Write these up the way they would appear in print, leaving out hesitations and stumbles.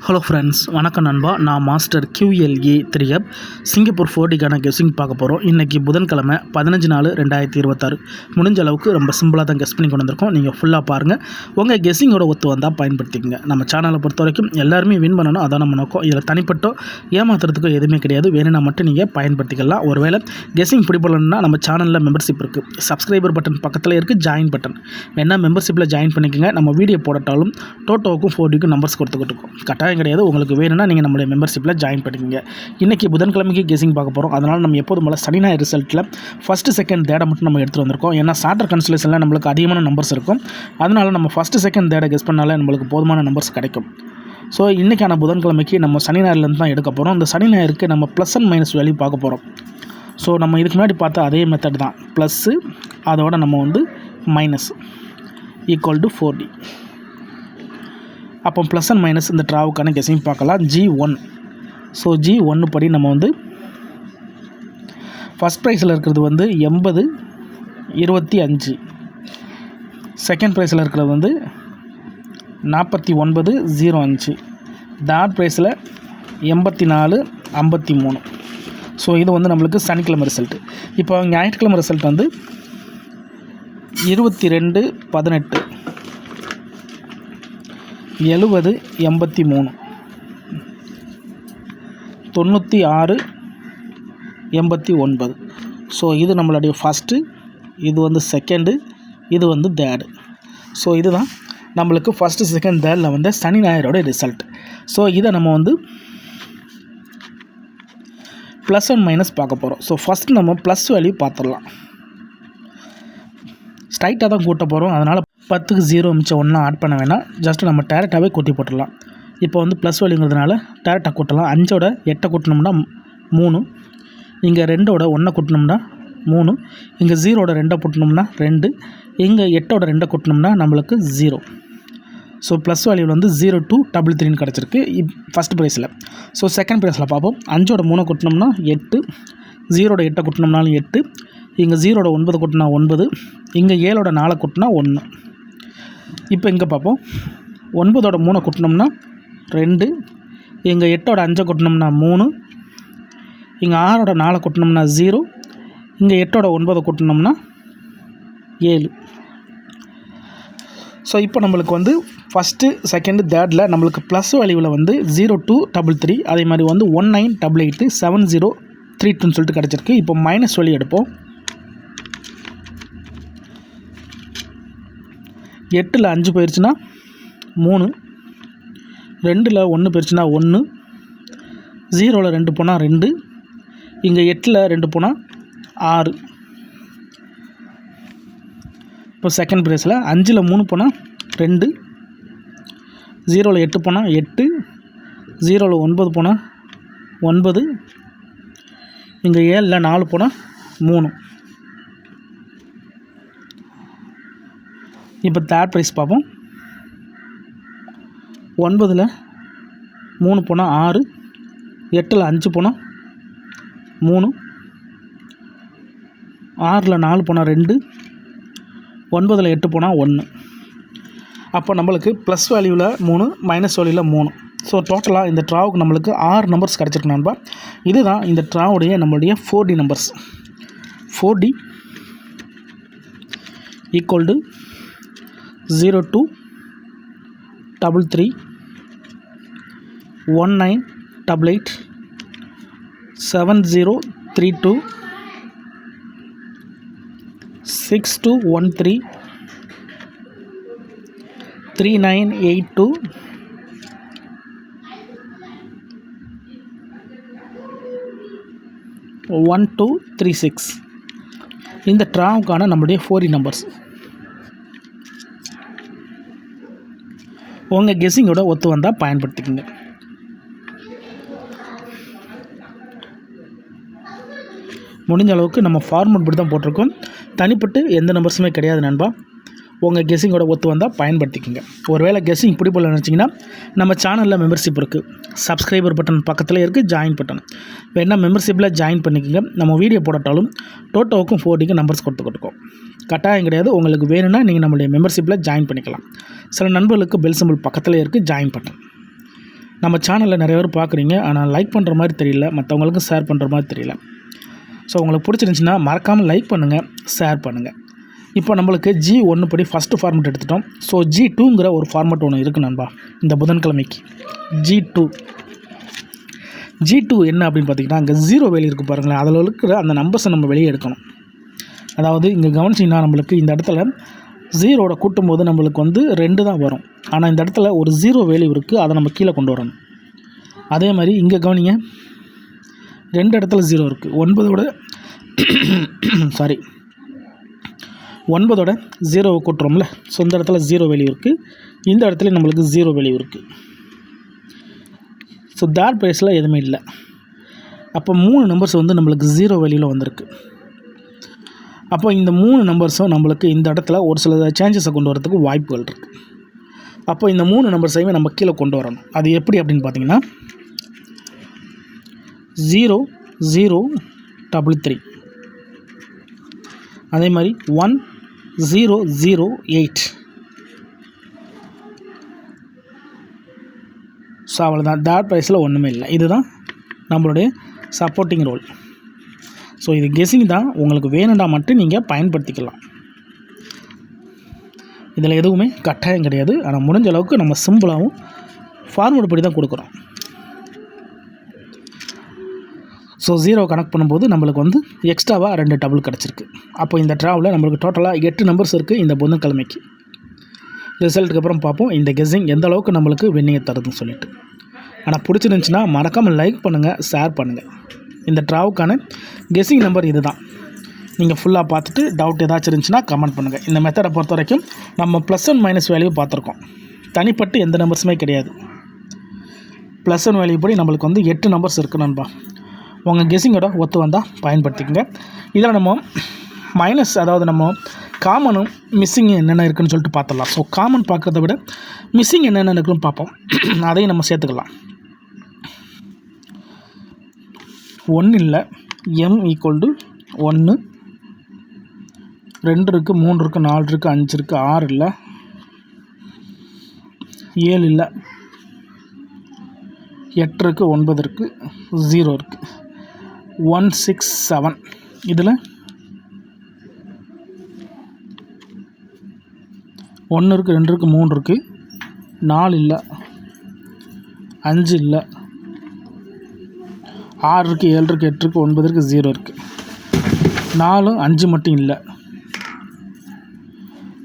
Hello friends, வணக்கம் நண்பா. நான் மாஸ்டர் QLA 3 சிங்கப்பூர் 4Dக்கான கெஸ்ஸிங் பார்க்க போகிறோம். இன்றைக்கி புதன்கிழமை 15/4/2026. முடிஞ்ச அளவுக்கு ரொம்ப சிம்பிளாக தான் கெஸ் பண்ணி கொண்டு வந்திருக்கோம். நீங்கள் ஃபுல்லாக பாருங்கள். உங்கள் கெஸ்ஸிங்கோட ஒத்து வந்தால் பயன்படுத்திக்கங்க. நம்ம சேனலை பொறுத்த வரைக்கும் எல்லாருமே வின் பண்ணணும், அதான் நம்ம நோக்கம். இதில் தனிப்பட்டோ ஏமாத்துறதுக்கோ எதுவுமே கிடையாது. வேணும்னா மட்டும் நீங்கள் பயன்படுத்திக்கலாம். ஒருவேளை கெஸ்ஸிங் பிடிப்படலன்னா நம்ம சேனலில் மெம்பர்ஷிப் இருக்குது. சப்ஸ்கிரைபர் பட்டன் பக்கத்தில் இருக்குது, ஜாயின் பட்டன் வேணால் மெம்பர்ஷிப்பில் ஜாயின் பண்ணிக்கோங்க. நம்ம வீடியோ போடட்டாலும் டோட்டோவுக்கும் 4Dக்கும் நம்பர்ஸ் கொடுத்துக்கிட்டு இருக்கோம். கட்டாயம் கிடையாது. உங்களுக்கு வேணும்னா நீங்கள் நம்மளுடைய மெம்பர்ஷிப்பில் ஜாயின் பண்ணிக்கோங்க. இன்றைக்கி புதன்கிழமைக்கு கெஸ்ஸிங் பார்க்க போகிறோம். அதனால் நம்ம எப்போதும் போல் சனி ஞாயிறு ரிசல்ட்டில் ஃபஸ்ட்டு செகண்ட் தேர்டை மட்டும் நம்ம எடுத்துகிட்டு வந்திருக்கோம். ஏன்னா சார்ட்டர் கன்சலேஷனில் நம்மளுக்கு அதிகமான நம்பர்ஸ் இருக்கும். அதனால் நம்ம ஃபஸ்ட்டு செகண்ட் தேர்டை கெஸ் பண்ணாலே நம்மளுக்கு போதுமான நம்பர்ஸ் கிடைக்கும். ஸோ இன்றைக்கான புதன்கிழமைக்கு நம்ம சனி ஞாயிறுலேருந்து தான் எடுக்க போகிறோம். இந்த சனி ஞாயிறுக்கு நம்ம ப்ளஸ் அண்ட் மைனஸ் வேல்யூ பார்க்க போகிறோம். ஸோ நம்ம இதுக்கு முன்னாடி பார்த்த அதே மெத்தட் தான். ப்ளஸ்ஸு அதோட நம்ம வந்து மைனஸ் ஈக்குவல் டு 4D. அப்போ ப்ளஸ் அண்ட் மைனஸ் இந்த ட்ராவுக்கான கெஸ்ஸிங் பார்க்கலாம். G1. ஸோ G1 படி நம்ம வந்து ஃபஸ்ட் ப்ரைஸில் இருக்கிறது வந்து 80/25. செகண்ட் ப்ரைஸில் இருக்கிறது வந்து 49/05. தேர்ட் ப்ரைஸில் 84/53. ஸோ இது வந்து நம்மளுக்கு சனிக்கிழமை ரிசல்ட்டு. இப்போ ஞாயிற்றுக்கிழமை ரிசல்ட் வந்து 22/18. 70/83. 96/89. ஸோ இது நம்மளுடைய ஃபஸ்ட்டு, இது வந்து செகண்டு, இது வந்து தேர்டு. ஸோ இதுதான் நம்மளுக்கு ஃபஸ்ட்டு செகண்ட் தேர்டில் வந்து சனி ஞாயிறோட ரிசல்ட். ஸோ இதை நம்ம வந்து ப்ளஸ் அண்ட் மைனஸ் பார்க்க போகிறோம். ஸோ ஃபஸ்ட் நம்ம ப்ளஸ் வேல்யூ பார்த்துடலாம். ஸ்ட்ரைட்டாக தான் கூட்ட போகிறோம். அதனால் 10க்கு 0 மிச்சம் ஒன்றா ஆட் பண்ண வேணாம். ஜஸ்ட்டு நம்ம டேரெக்டாகவே கூட்டி போட்டுடலாம். இப்போ வந்து ப்ளஸ் வேல்யூங்கிறதுனால டேரெக்டாக கூட்டலாம். 5ஓட 8 கூட்டினோம்னா 3. இங்கே 2ஓட 1 கூட்டினோம்னா 3. இங்கே 0ஓட 2 கூட்டினோம்னா 2. இங்கே 8ஓட 2 கூட்டினோம்னா நம்மளுக்கு 0. ஸோ ப்ளஸ் வேல்யூவில் வந்து 0-233 கிடச்சிருக்கு ஃபஸ்ட் ப்ரைஸில். ஸோ செகண்ட் ப்ரைஸில் பார்ப்போம். 5ஓட 3 கூட்டினோம்னா 8. 0ஓட 8 கூட்டினோம்னாலும் 8. இங்கே 0ஓட 9 கூட்டினா 9. இங்கே 7ஓட 4 கூட்டினா 1. இப்போ இங்கே பார்ப்போம். 9ஓட 3 கூட்டினோம்னா 2. இங்கே 8ஓட 5 கூட்டினோம்னா 3. இங்கே 6ஓட 4 கூட்டினோம்னா 0. இங்கே 8ஓட 9 கூட்டினோம்னா 7. ஸோ இப்போ நம்மளுக்கு வந்து ஃபஸ்ட்டு செகண்டு தேர்டில் நம்மளுக்கு ப்ளஸ் வேல்யூவில் வந்து 0233, அதே மாதிரி வந்து 1988, 7032 சொல்லிட்டு கிடச்சிருக்கு. இப்போ மைனஸ் வேல்யூ எடுப்போம். 8ல் 5 போயிடுச்சுன்னா 3. 2ல் 1 போயிடுச்சுன்னா 1. 0ல் 2 போனால் 2. இங்கே 8ல் 2 போனால் 6. இப்போ செகண்ட் ப்ரைஸில் 5ல் 3 போனால் 2. 0ல் 8 போனால் 8. 0ல் 9 போனால் 9. இங்கே 7ல் 4 போனால் 3. இப்போ தேர்ட் ப்ரைஸ் பார்ப்போம். 9ல் 3 போனால் 6. 8ல் 5 போனால் 3. 6ல் 4 போனால் 2. 9ல் 8 போனால் 1. அப்போ நம்மளுக்கு ப்ளஸ் வேல்யூவில் 3, மைனஸ் வேல்யூவில் 3. ஸோ டோட்டலாக இந்த ட்ராவுக்கு நம்மளுக்கு 6 நம்பர்ஸ் கிடச்சிருக்கு நண்பா. இதுதான் இந்த ட்ராவுடைய நம்மளுடைய 4D numbers. 4D equal to 0233 1988 7032 6213 3982 1236. இந்த ட்ராவுக்கான நம்மளுடைய 4D நம்பர்ஸ். உங்கள் கெஸ்ஸிங்கோட ஒத்து வந்தால் பயன்படுத்திக்கோங்க. முடிஞ்ச அளவுக்கு நம்ம ஃபார்மட் இப்படி தான் போட்டிருக்கோம். தனிப்பட்டு எந்த நம்பர்ஸுமே கிடையாது நண்பா. உங்கள் கெஸ்ஸிங்கோட ஒத்து வந்தால் பயன்படுத்திக்கோங்க. ஒருவேளை கெஸ்ஸிங் பிடிப்பல நினச்சிங்கன்னா நம்ம சேனலில் மெம்பர்ஷிப் இருக்குது. சப்ஸ்கிரைபர் பட்டன் பக்கத்தில் இருக்குது, ஜாயின் பட்டன் வேணால் மெம்பர்ஷிப்பில் ஜாயின் பண்ணிக்கோங்க. நம்ம வீடியோ போடட்டாலும் டோட்டோவுக்கும் 4Dக்கும் நம்பர்ஸ் கொடுத்துக்கிட்டுருக்கோம். கட்டாயம் கிடையாது. உங்களுக்கு வேணும்னா நீங்கள் நம்மளுடைய மெம்பர்ஷிப்பில் ஜாயின் பண்ணிக்கலாம். சில நண்பர்களுக்கு பெல் சிம்பிள் பக்கத்தில் இருக்குது, ஜாயின் பட்டன். நம்ம சேனலில் நிறைய பேர் பார்க்குறீங்க, ஆனால் லைக் பண்ணுற மாதிரி தெரியல, மற்றவங்களுக்கும் ஷேர் பண்ணுற மாதிரி தெரியல. ஸோ உங்களுக்கு பிடிச்சிருந்துச்சின்னா மறக்காமல் லைக் பண்ணுங்கள், ஷேர் பண்ணுங்கள். இப்போ நம்மளுக்கு G1 படி ஃபஸ்ட்டு ஃபார்மெட் எடுத்துட்டோம். ஸோ G2ங்கிற ஒரு ஃபார்மெட் ஒன்று இருக்குது நண்பா இந்த புதன்கிழமைக்கு. G2 என்ன அப்படின்னு பார்த்தீங்கன்னா, அங்கே 0 வேல்யூ இருக்குது பாருங்களேன், அதில் இருக்கிற அந்த நம்பர்ஸை நம்ம வெளியே எடுக்கணும். அதாவது இங்கே கவனிச்சிங்கன்னா நம்மளுக்கு இந்த இடத்துல 0வோட கூட்டும்போது நம்மளுக்கு வந்து 2 தான் வரும். ஆனால் இந்த இடத்துல ஒரு 0 வேல்யூ இருக்குது, அதை நம்ம கீழே கொண்டு வரணும். அதே மாதிரி இங்கே கவனிங்க, 2 இடத்துல 0 இருக்குது. 9ஓட 0வை கூட்டுறோம்ல. ஸோ இந்த இடத்துல 0 வேல்யூ இருக்குது, இந்த இடத்துல நம்மளுக்கு 0 வேல்யூ இருக்குது. ஸோ தேர்ட் ப்ளேஸில் எதுவுமே இல்லை. அப்போ 3 நம்பர்ஸ் வந்து நம்மளுக்கு 0 வேல்யூவில் வந்திருக்கு. அப்போ இந்த 3 நம்பர்ஸும் நம்மளுக்கு இந்த இடத்துல ஒரு சில சேஞ்சஸை கொண்டு வரதுக்கு வாய்ப்புகள் இருக்குது. அப்போ இந்த 3 நம்பர்ஸையுமே நம்ம கீழே கொண்டு வரணும். அது எப்படி அப்படின்னு பார்த்தீங்கன்னா 0033, அதே மாதிரி 1008. ஸோ அவ்வளோதான், தேர்ட் ப்ரைஸில் ஒன்றுமே இல்லை. இதுதான் நம்மளுடைய சப்போர்ட்டிங் ரோல். ஸோ இது கெஸ்ஸிங் தான், உங்களுக்கு வேணுண்டா மட்டும் நீங்கள் பயன்படுத்திக்கலாம். இதில் எதுவுமே கட்டாயம் கிடையாது. ஆனால் முடிஞ்ச அளவுக்கு நம்ம சிம்பிளாகவும் ஃபார்முலா படி தான் கொடுக்குறோம். ஸோ 0 கனெக்ட் பண்ணும்போது நம்மளுக்கு வந்து எக்ஸ்ட்ராவாக 2 டபுள் கிடச்சிருக்கு. அப்போ இந்த ட்ராவில் நம்மளுக்கு டோட்டலாக 8 நம்பர்ஸ் இருக்குது இந்த புதன்கிழமைக்கு. ரிசல்ட்டுக்கு அப்புறம் பார்ப்போம் இந்த கெஸ்ஸிங் எந்த அளவுக்கு நம்மளுக்கு வின்னிங்கை தருதுன்னு சொல்லிட்டு. ஆனால் பிடிச்சிருந்துச்சின்னா மறக்காமல் லைக் பண்ணுங்கள், ஷேர் பண்ணுங்கள். இந்த ட்ராவுக்கான கெஸ்ஸிங் நம்பர் இது தான். நீங்கள் ஃபுல்லாக பார்த்துட்டு டவுட் ஏதாச்சும் இருந்துச்சுன்னா கமெண்ட் பண்ணுங்கள். இந்த மெத்தடை பொறுத்த வரைக்கும் நம்ம ப்ளஸ் அண்ட் மைனஸ் வேல்யூ பார்த்துருக்கோம். தனிப்பட்டு எந்த நம்பர்ஸுமே கிடையாது. ப்ளஸ் அண்ட் வேல்யூ படி நம்மளுக்கு வந்து 8 நம்பர்ஸ் இருக்குது நண்பா. உங்கள் கெஸ்ஸிங்கோட ஒத்து வந்தால் பயன்படுத்திக்கங்க. இதில் நம்ம மைனஸ், அதாவது நம்ம காமனும் மிஸ்ஸிங் என்னென்ன இருக்குதுன்னு சொல்லிட்டு பார்த்துடலாம். ஸோ காமன் பார்க்குறத விட மிஸ்ஸிங் என்னென்ன இருக்குன்னு பார்ப்போம். அதையும் நம்ம சேர்த்துக்கலாம். 1 இல்லை, m = 1, 2 இருக்குது, 3 இருக்குது, 4 இருக்குது, 5 இருக்குது, 6 இல்லை, 7 இல்லை, 8 இருக்குது, 9 இருக்குது, 0 இருக்குது, 167. இதில் 1 இருக்குது, 2 இருக்குது, 3 இருக்குது, 4 இல்லை, 5 இல்லை, 6 இருக்குது, 7 இருக்குது, 8 இருக்குது, 9 இருக்குது, 0 இருக்குது, 4, 5 மட்டும் இல்லை.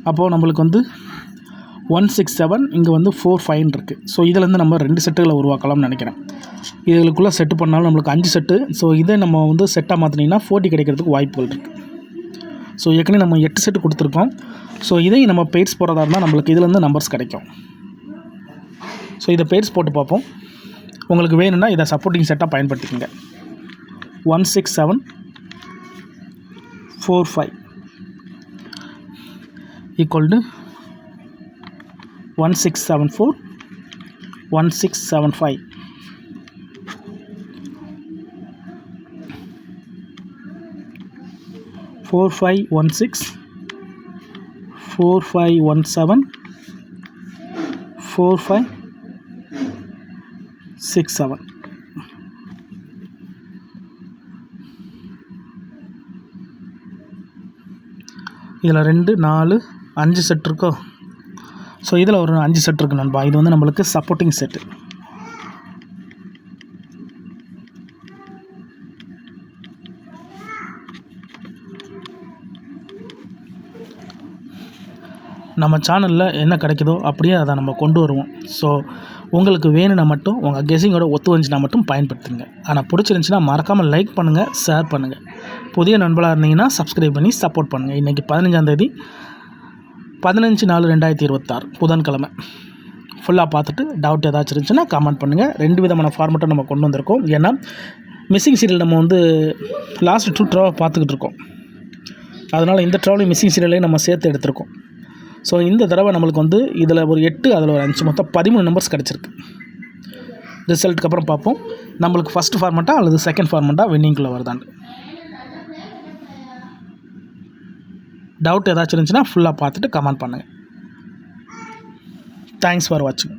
அப்போது நம்மளுக்கு வந்து 167, இங்கே வந்து 45 இருக்குது. ஸோ இதிலேருந்து நம்ம 2 செட்டுகளை உருவாக்கலாம்னு நினைக்கிறேன். இதுகளுக்குள்ளே செட்டு பண்ணாலும் நம்மளுக்கு 5 செட்டு. ஸோ இதை நம்ம வந்து செட்டாக மாற்றினீங்கன்னா 40 கிடைக்கிறதுக்கு வாய்ப்புகள் இருக்குது. ஸோ ஏற்கனவே நம்ம 8 செட்டு கொடுத்துருக்கோம். ஸோ இதையும் நம்ம பெய்ட்ஸ் போடுறதா இருந்தால் நம்மளுக்கு இதிலேருந்து நம்பர்ஸ் கிடைக்கும். ஸோ இதை பெய்ட்ஸ் போட்டு பார்ப்போம். உங்களுக்கு வேணும்னா இதை சப்போர்ட்டிங் செட்டாக பயன்படுத்திக்கோங்க. 16745 = 1674 1675. 4516 4517 4567. இதில் 2, 4, 5 செட் இருக்கோ. ஸோ இதில் ஒரு 5 செட் இருக்குது நண்பா. இது வந்து நம்மளுக்கு சப்போர்ட்டிங் செட்டு. நம்ம சேனலில் என்ன கிடைக்குதோ அப்படியே அதை நம்ம கொண்டு வருவோம். ஸோ உங்களுக்கு வேணும்னா மட்டும் உங்கள் கெஸ்ஸிங்கோட ஒத்து வந்துச்சுன்னா மட்டும் பயன்படுத்துங்க. ஆனால் பிடிச்சிருந்துச்சின்னா மறக்காமல் லைக் பண்ணுங்கள், ஷேர் பண்ணுங்கள். புதிய நண்பர்களாக இருந்தீங்கன்னா சப்ஸ்கிரைப் பண்ணி சப்போர்ட் பண்ணுங்கள். இன்றைக்கி 15ஆம் தேதி 15/4/2026 புதன்கிழமை. ஃபுல்லாக பார்த்துட்டு டவுட் ஏதாச்சும் இருந்துச்சுன்னா கமெண்ட் பண்ணுங்கள். 2 விதமான ஃபார்மெட்டை நம்ம கொண்டு வந்திருக்கோம். ஏன்னா மிஸ்ஸிங் சீரியல் நம்ம வந்து லாஸ்ட் 2 ட்ராவை பார்த்துக்கிட்டு இருக்கோம். அதனால் இந்த ட்ராவலையும் மிஸ்ஸிங் சீரியலையும் நம்ம சேர்த்து எடுத்திருக்கோம். ஸோ இந்த தடவை நம்மளுக்கு வந்து இதில் ஒரு 8, அதில் ஒரு 5, மொத்தம் 13 நம்பர்ஸ் கிடச்சிருக்கு. ரிசல்ட்டுக்கு அப்புறம் பார்ப்போம் நம்மளுக்கு ஃபஸ்ட் ஃபார்மெட்டா அல்லது செகண்ட் ஃபார்மெட்டா வின்னிங்குள்ளே வருதான்னு. டவுட் ஏதாச்சும் இருந்துச்சுன்னா ஃபுல்லாக பார்த்துட்டு கமெண்ட் பண்ணுங்கள். தேங்க்ஸ் ஃபார் வாட்சிங்.